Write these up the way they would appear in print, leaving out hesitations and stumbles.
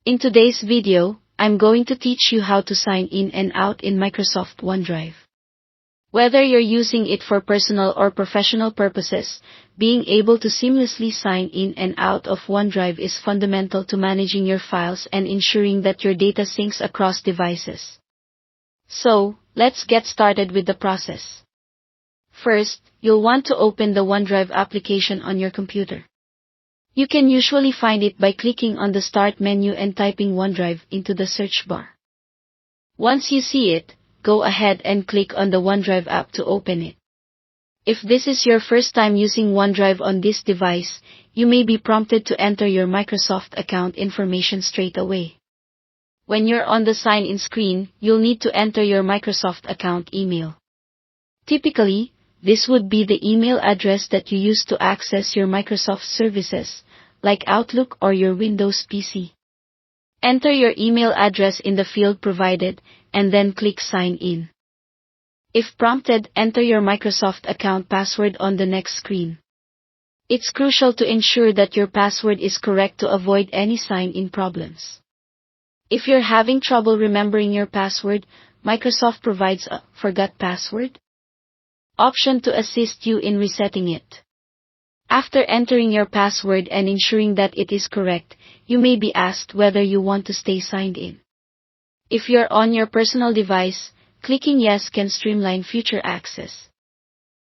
In today's video, I'm going to teach you how to sign in and out in Microsoft OneDrive. Whether you're using it for personal or professional purposes, being able to seamlessly sign in and out of OneDrive is fundamental to managing your files and ensuring that your data syncs across devices. So, let's get started with the process. First, you'll want to open the OneDrive application on your computer. You can usually find it by clicking on the Start menu and typing OneDrive into the search bar. Once you see it, go ahead and click on the OneDrive app to open it. If this is your first time using OneDrive on this device, you may be prompted to enter your Microsoft account information straight away. When you're on the sign-in screen, you'll need to enter your Microsoft account email. Typically, this would be the email address that you use to access your Microsoft services, like Outlook or your Windows PC. Enter your email address in the field provided, and then click Sign In. If prompted, enter your Microsoft account password on the next screen. It's crucial to ensure that your password is correct to avoid any sign-in problems. If you're having trouble remembering your password, Microsoft provides a Forgot Password option to assist you in resetting it. After entering your password and ensuring that it is correct, you may be asked whether you want to stay signed in. If you're on your personal device, clicking Yes can streamline future access.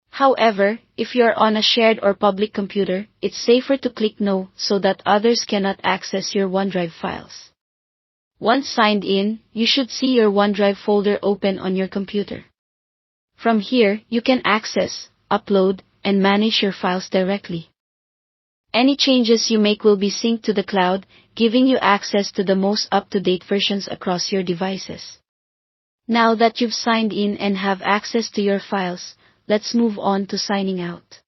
However, if you're on a shared or public computer, it's safer to click No so that others cannot access your OneDrive files. Once signed in, you should see your OneDrive folder open on your computer. From here, you can access, upload, and manage your files directly. Any changes you make will be synced to the cloud, giving you access to the most up-to-date versions across your devices. Now that you've signed in and have access to your files, let's move on to signing out.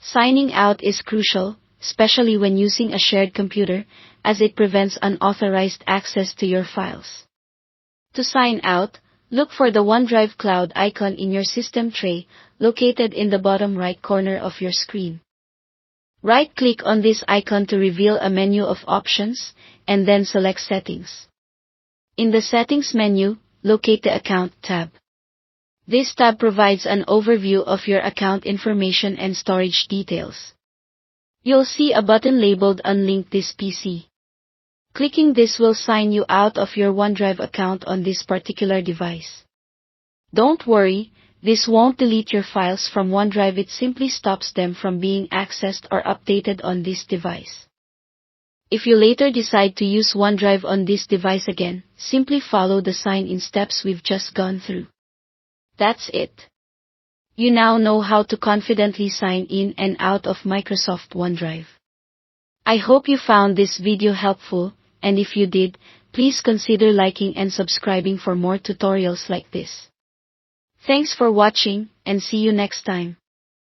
Signing out is crucial, especially when using a shared computer, as it prevents unauthorized access to your files. To sign out, look for the OneDrive Cloud icon in your system tray, located in the bottom right corner of your screen. Right-click on this icon to reveal a menu of options, and then select Settings. In the Settings menu, locate the Account tab. This tab provides an overview of your account information and storage details. You'll see a button labeled Unlink this PC. Clicking this will sign you out of your OneDrive account on this particular device. Don't worry, this won't delete your files from OneDrive, it simply stops them from being accessed or updated on this device. If you later decide to use OneDrive on this device again, simply follow the sign-in steps we've just gone through. That's it. You now know how to confidently sign in and out of Microsoft OneDrive. I hope you found this video helpful, and if you did, please consider liking and subscribing for more tutorials like this. Thanks for watching, and see you next time.